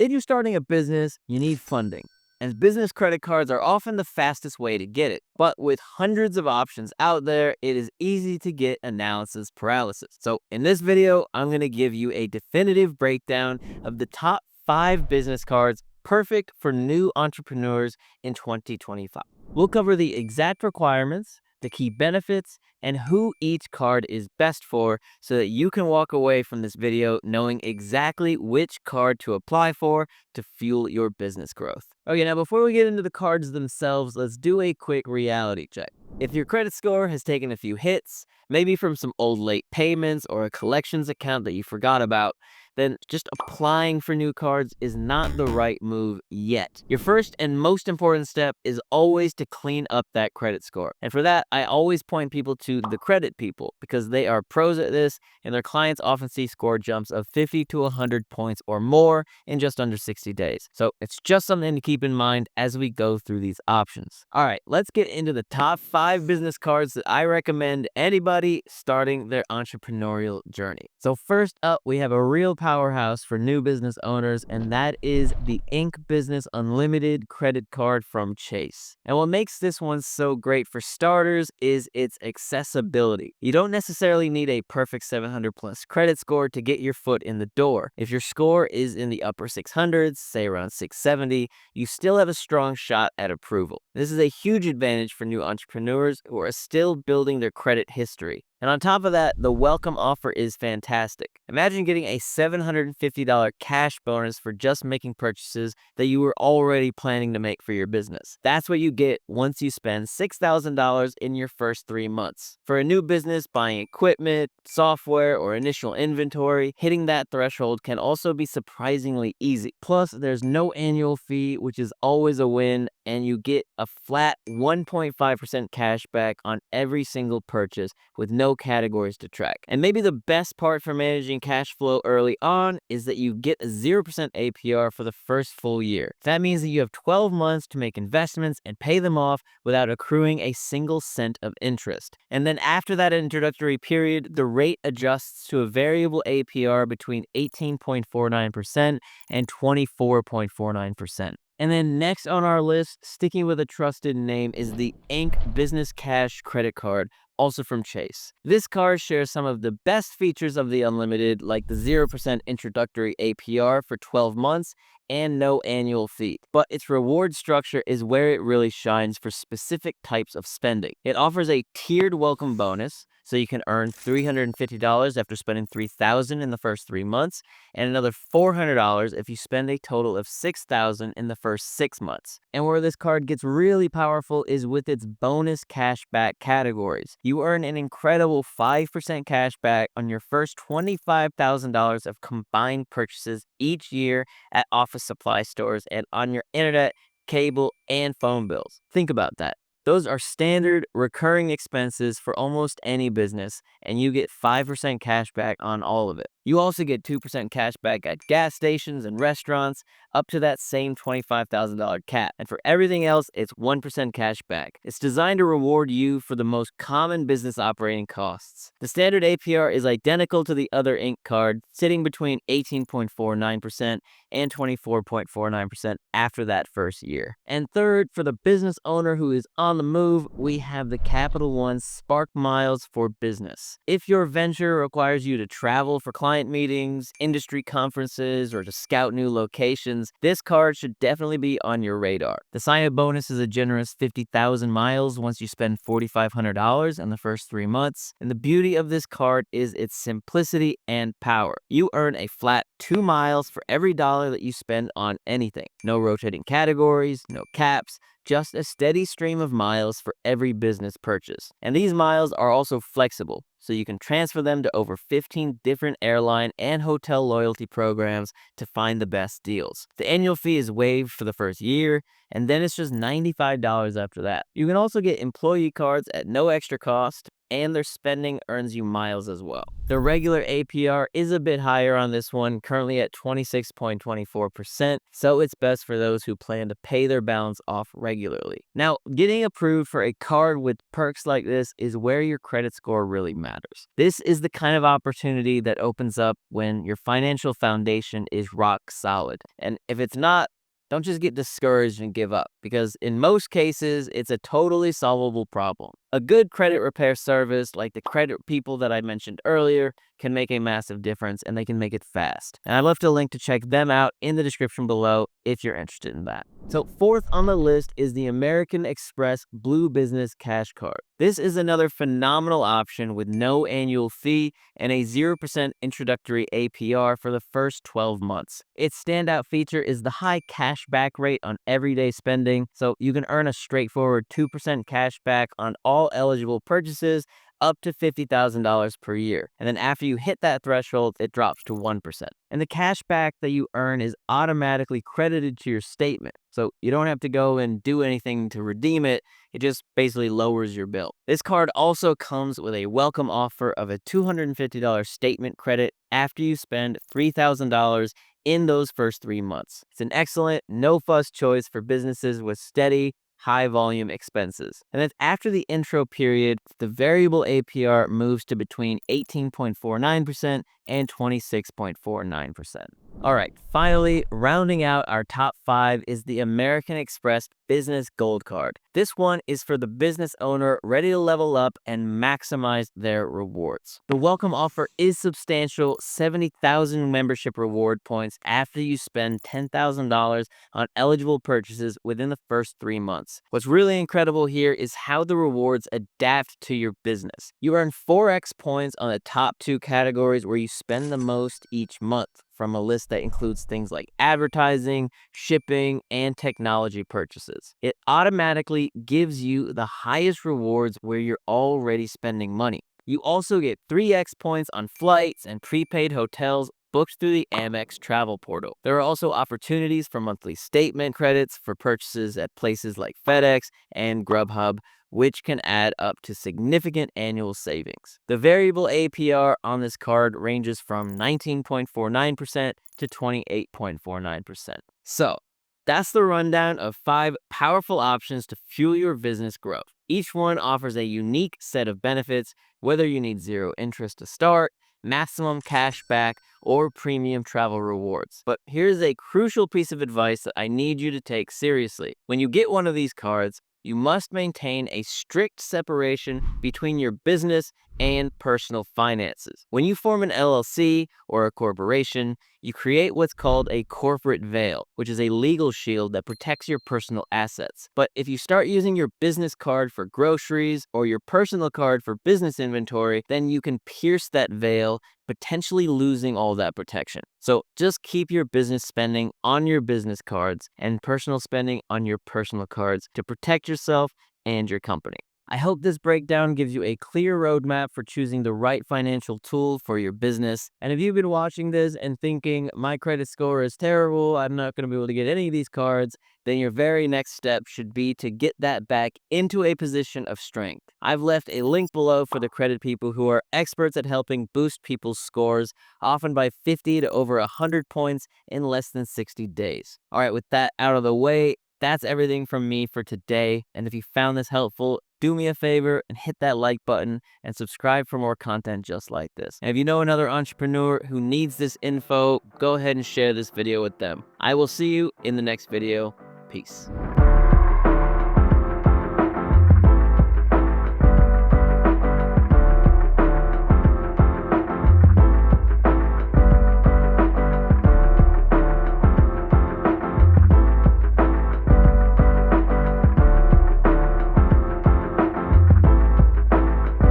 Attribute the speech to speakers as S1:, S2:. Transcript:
S1: If you're starting a business, you need funding. And business credit cards are often the fastest way to get it. But with hundreds of options out there, it is easy to get analysis paralysis. So in this video, I'm going to give you a definitive breakdown of the top 5 business cards perfect for new entrepreneurs in 2025. We'll cover the exact requirements, the key benefits, and who each card is best for so that you can walk away from this video knowing exactly which card to apply for to fuel your business growth. Okay, now before we get into the cards themselves, let's do a quick reality check. If your credit score has taken a few hits, maybe from some old late payments or a collections account that you forgot about, then just applying for new cards is not the right move yet. Your first and most important step is always to clean up that credit score. And for that, I always point people to the credit people because they are pros at this and their clients often see score jumps of 50 to 100 points or more in just under 60 days. So it's just something to keep in mind as we go through these options. All right, let's get into the top 5 business cards that I recommend anybody starting their entrepreneurial journey. So first up, we have a real powerhouse for new business owners, and that is the Inc. Business Unlimited credit card from Chase. And what makes this one so great for starters is its accessibility. You don't necessarily need a perfect 700 plus credit score to get your foot in the door. If your score is in the upper 600s, say around 670, you still have a strong shot at approval. This is a huge advantage for new entrepreneurs who are still building their credit history. And on top of that, the welcome offer is fantastic. Imagine getting a $750 cash bonus for just making purchases that you were already planning to make for your business. That's what you get once you spend $6,000 in your first 3 months. For a new business, buying equipment, software, or initial inventory, hitting that threshold can also be surprisingly easy. Plus, there's no annual fee, which is always a win, and you get a flat 1.5% cash back on every single purchase with no categories to track. And maybe the best part for managing cash flow early on is that you get a 0% APR for the first full year. That means that you have 12 months to make investments and pay them off without accruing a single cent of interest. And then after that introductory period, the rate adjusts to a variable APR between 18.49% and 24.49%. And then next on our list, sticking with a trusted name, is the Inc. Business Cash Credit Card, also from Chase. This card shares some of the best features of the Unlimited, like the 0% introductory APR for 12 months and no annual fee. But its reward structure is where it really shines for specific types of spending. It offers a tiered welcome bonus, so you can earn $350 after spending $3,000 in the first 3 months, and another $400 if you spend a total of $6,000 in the first 6 months. And where this card gets really powerful is with its bonus cashback categories. You earn an incredible 5% cash back on your first $25,000 of combined purchases each year at office supply stores and on your internet, cable, and phone bills. Think about that. Those are standard recurring expenses for almost any business, and you get 5% cash back on all of it. You also get 2% cash back at gas stations and restaurants, up to that same $25,000 cap. And for everything else, it's 1% cash back. It's designed to reward you for the most common business operating costs. The standard APR is identical to the other Inc. card, sitting between 18.49% and 24.49% after that first year. And third, for the business owner who is on the move, we have the Capital One Spark Miles for Business. If your venture requires you to travel for client meetings, industry conferences, or to scout new locations, this card should definitely be on your radar. The sign-up bonus is a generous 50,000 miles once you spend $4,500 in the first 3 months. And the beauty of this card is its simplicity and power. You earn a flat 2 miles for every dollar that you spend on anything. No rotating categories, no caps, just a steady stream of miles for every business purchase. And these miles are also flexible, so you can transfer them to over 15 different airline and hotel loyalty programs to find the best deals. The annual fee is waived for the first year, and then it's just $95 after that. You can also get employee cards at no extra cost, and their spending earns you miles as well. The regular APR is a bit higher on this one, currently at 26.24%, so it's best for those who plan to pay their balance off regularly. Now, getting approved for a card with perks like this is where your credit score really matters. This is the kind of opportunity that opens up when your financial foundation is rock solid. And if it's not, don't just get discouraged and give up, because in most cases, it's a totally solvable problem. A good credit repair service, like the credit people that I mentioned earlier, can make a massive difference, and they can make it fast. And I left a link to check them out in the description below if you're interested in that. So fourth on the list is the American Express Blue Business Cash Card. This is another phenomenal option with no annual fee and a 0% introductory APR for the first 12 months. Its standout feature is the high cashback rate on everyday spending, so you can earn a straightforward 2% cashback on all eligible purchases up to $50,000 per year. And then after you hit that threshold, it drops to 1%. And the cash back that you earn is automatically credited to your statement. So you don't have to go and do anything to redeem it. It just basically lowers your bill. This card also comes with a welcome offer of a $250 statement credit after you spend $3,000 in those first 3 months. It's an excellent, no-fuss choice for businesses with steady, high volume expenses. And then after the intro period, the variable APR moves to between 18.49% and 26.49%. All right, finally, rounding out our top 5 is the American Express Business Gold Card. This one is for the business owner ready to level up and maximize their rewards. The welcome offer is substantial, 70,000 membership reward points after you spend $10,000 on eligible purchases within the first 3 months. What's really incredible here is how the rewards adapt to your business. You earn 4x points on the top 2 categories where you spend the most each month, from a list that includes things like advertising, shipping, and technology purchases. It automatically gives you the highest rewards where you're already spending money. You also get 3x points on flights and prepaid hotels booked through the Amex travel portal. There are also opportunities for monthly statement credits for purchases at places like FedEx and Grubhub, which can add up to significant annual savings. The variable APR on this card ranges from 19.49% to 28.49%. So, that's the rundown of 5 powerful options to fuel your business growth. Each one offers a unique set of benefits, whether you need zero interest to start, maximum cash back, or premium travel rewards. But here's a crucial piece of advice that I need you to take seriously. When you get one of these cards, you must maintain a strict separation between your business and personal finances. When you form an LLC or a corporation, you create what's called a corporate veil, which is a legal shield that protects your personal assets. But if you start using your business card for groceries or your personal card for business inventory, then you can pierce that veil, potentially losing all that protection. So just keep your business spending on your business cards and personal spending on your personal cards to protect yourself and your company. I hope this breakdown gives you a clear roadmap for choosing the right financial tool for your business. And if you've been watching this and thinking, my credit score is terrible, I'm not going to be able to get any of these cards, then your very next step should be to get that back into a position of strength. I've left a link below for the credit people who are experts at helping boost people's scores, often by 50 to over 100 points in less than 60 days. All right, with that out of the way, that's everything from me for today. And if you found this helpful, do me a favor and hit that like button and subscribe for more content just like this. And if you know another entrepreneur who needs this info, go ahead and share this video with them. I will see you in the next video. Peace.